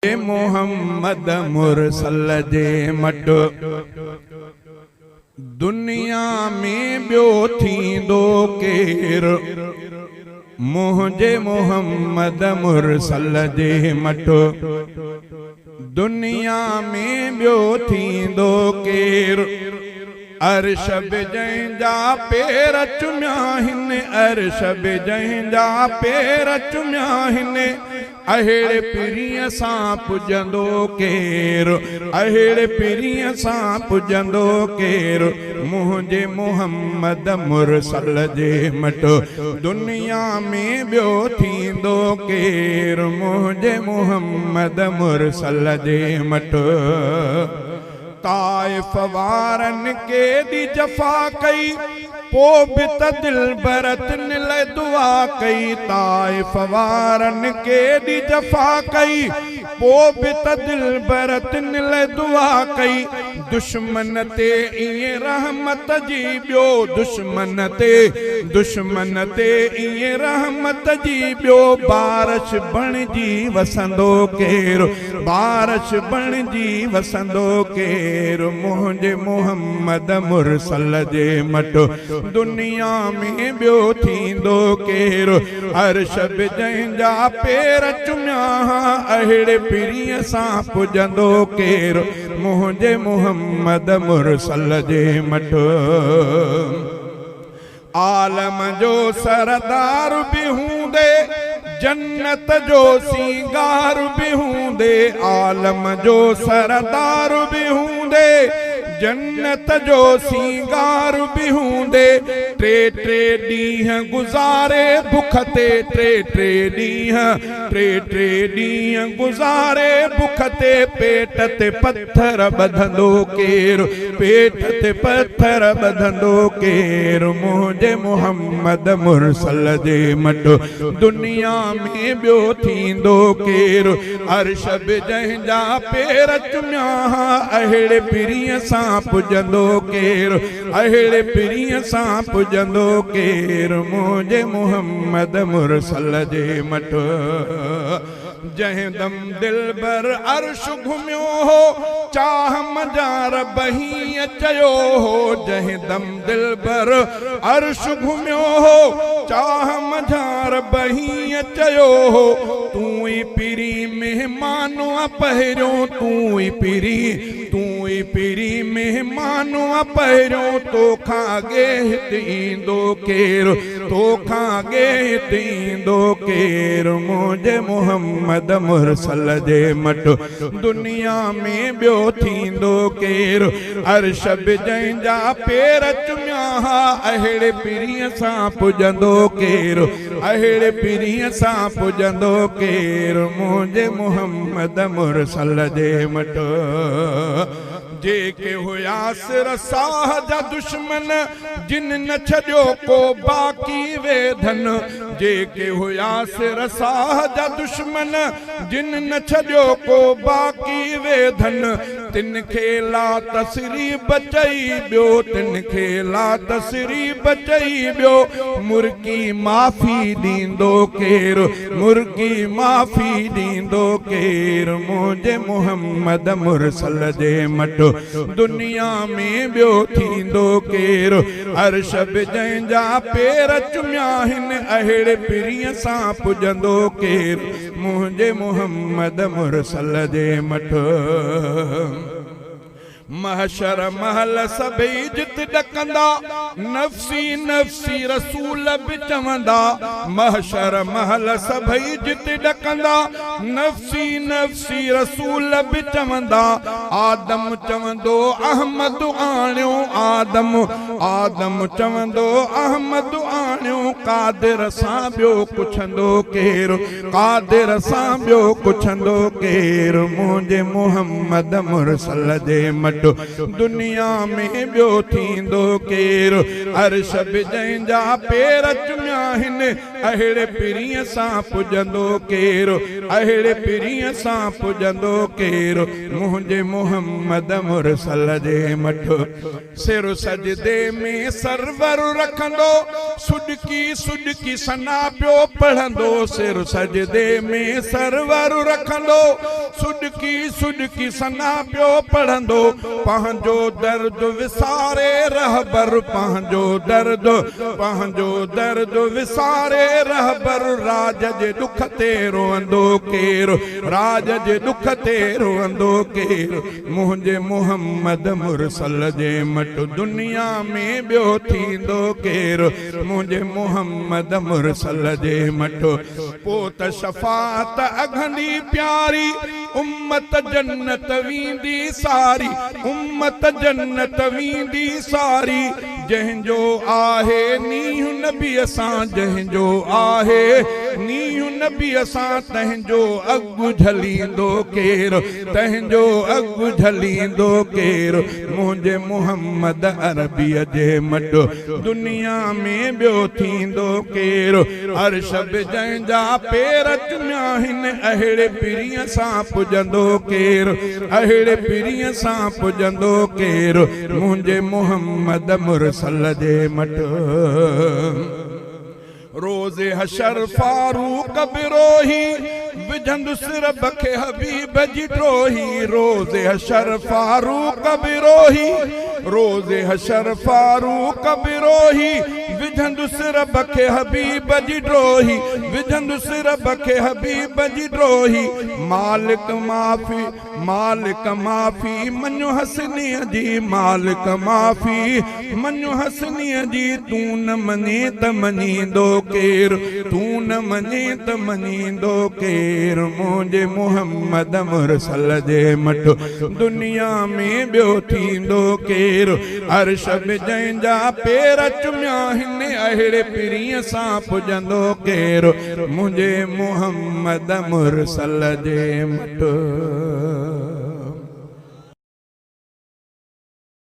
मोहम्मद मुरसल जे मट दुनिया में ॿियो थींदो केर। मुझे मोहम्मद मुरसल जे मट दुनिया में ॿियो थींदो केर। अर्श बि जंहिंजा पेर चुमिया आहिनि, अर्श बि जंहिंजा पेर चुमिया आहिनि, अहिड़े पीरीअ सां पुॼंदो केर, अहिड़े पीरीअ सां पुॼंदो केर। मुंहिंजे मोहम्मद मुरसल जे मट दुनिया में ॿियो थींदो केर। मुंहिंजे मोहम्मद मुरसल जे मट ताइफ वारनि केॾी जफ़ा कई, पोइ बि त दिलबरतन लाइ दुआ कई। ताइफ वारनि केॾी जफ़ा कई, पोइ बि त दिलबरतन लाइ दुआ कई। दुश्मन ते ईअं रहमत जी ॿियो, दुश्मन ते ईअं रहमत जी ॿियो। बारिश बणिजी वसंदो केर, बारिश बणिजी वसंदो केर। मुंहिंजे मोहम्मद मुरसल जे मट दुनिया में ॿियो थींदो केर। अर्श बि जंहिंजा पेर चुमिया, अहिड़े पीरीअ सां पुॼंदो केर। मुंहिंजे मोहम्मद मुरसल जे मट आलम जो सरदार बि हूंदे, जन्नत जो सींगार बि हूंदे। आलम जो सरदार बि हूंदे, जन्नत जो सींगार बि हूंदे। टे टे ॾींहं गुज़ारे बुख ते, टे ॾींहं गुज़ारे बुख ते। पेट ते पत्थर ॿधंदो केर, पेट ते पत्थर ॿधंदो केर। मुंहिंजे मोहम्मद मुरसल जे मट दुनिया में ॿियो थींदो केर। अर्श बि जंहिंजा पेर चुमिया, अहिड़े पीरीअ सां पुॼंदो केर, अहिड़े पीरीअ सां पुॼंदो केर। मुंहिंजे मोहम्मद मुरसल जे मट जंहिं दम दिलबर अर्श घुमियो हो, चाह मजार बही चयो हो। जंहिं दम दिलबर अर्श घुमियो हो, चाह मजार बही चयो हो। तूं ई पीरी मेहमानो पहिरियों, तूं ई पीरी मेहमानो पहिरियों। तोखां अॻे हिते ईंदो केर, तोखां अॻे हिते ईंदो केर। मुंहिंजे मोहम्मद मुरसल जे मट दुनिया में ॿियो थींदो केर। अर्श बि जंहिंजा पेर चुमिया, अहिड़े पीरीअ सां पुॼंदो केर, अहिड़े पीरीअ सां पुॼंदो केर। मुंहिंजे मोहम्मद मुरसल जे मट जेके हुयासि रसाह जा दुश्मन, जिन न छॾियो को बाक़ी वेधन। जेके हुयासि रसाह जा दुश्मन, जिन न छॾियो को बाक़ी वेधन। तिन खे ला तसरीब चई ॿियो, तिन खे ला तसरीब चई ॿियो। मुर्गी माफ़ी ॾींदो केर, मुर्गी माफ़ी ॾींदो केर। मुंहिंजे मोहम्मद मुरसल जे मट दुनिया में ॿियो थींदो केर। अर्श बि जंहिंजा पेर चुमिया आहिनि, अहिड़े पीरीअ सां पुॼंदो केर। मुंहिंजे मोहम्मद मुरसल जे मट महशर महल सभई इज़त ॾकंदा, नफ़्सी नफ़्सी रसूल बि चवंदा। महशर महल सभई इज़त ॾकंदा, नफ़्सी नफ़्सी रसूल बि चवंदा। आदम चवंदो अहमद आणियो, आदम चवंदो अहमद आणियो। कादिर सां ॿियो पुछंदो केर, कादिर सां ॿियो पुछंदो केर। मुंहिंजे मोहम्मद मुरसल जे मट दुनिया में ॿियो थींदो केर। अर्श बि जंहिंजा पेर चुमिया आहिनि, अहिड़े पिरीअ सां पुॼंदो केरु अहिड़े पिरीअ सां पुॼंदो केरु मुंहिंजे मुहम्मद मुरसल जे मठि सिर सजदे में सरवर रखंदो सुडकी सुडकी सना पियो पढ़ंदो सिर सजदे में सरवर रखंदो सुडकी सुडकी सना पियो पढ़ंदो पंहिंजो दर्द विसारे रहबर पंहिंजो दर्द विसारे रहबर राज जे दुख ते रोअंदो केरु राज जे दुख ते रोअंदो केरु मुंहिंजे मुहम्मद मुरसल जे मटि दुनिया में ॿियो थींदो केरु मुंहिंजे मुहम्मद मुरसल जे मटि पोइ त शफ़ाअत अघंदी प्यारी उम्मत जन्नत वींदी सारी उम्मत जन्नत वींदी सारी जंहिंजो आहे नीहु नबी असां जंहिंजो आहे नीहु नबी असां तंहिंजो अॻु झलींदो केरु तंहिंजो अॻु झलींदो केरु मुंहिंजे मुहम्मद अरबीअ जे मटि दुनिया में ॿियो थींदो केरु अर्श बि जंहिंजा पेर चुमिया आहिनि अहिड़े पिरीअ सां पुॼंदो केरु अहिड़े पिरीअ सां पुॼंदो केरु मुंहिंजे मुहम्मद मुरसल जे मटि रोज़े हशर फारूक बिरोही विझंदुसि रब खे हबीब जी ड्रोही रोज़े हशर फारूक बिरोही रोज़े हशर फारूक बिरोही विझंदुसि रब खे हबीब जी ड्रोही विझंदुसि रब खे हबीब जी ड्रोही मालिक माफ़ी मञो हसनीअ जी मालिक माफ़ी मञो हसनीअ जी तूं न मञे त मञींदो केरु तूं न मञे त मञींदो केरु मुंहिंजे मुहम्मद मुरसल जे मटि दुनिया में ॿियो थींदो केरु अर्श बि जंहिंजा पेर चुमिया आहिनि अहिड़े पिरीअ सां पुॼंदो केरु मुंहिंजे मुहम्मद मुरसल जे मटि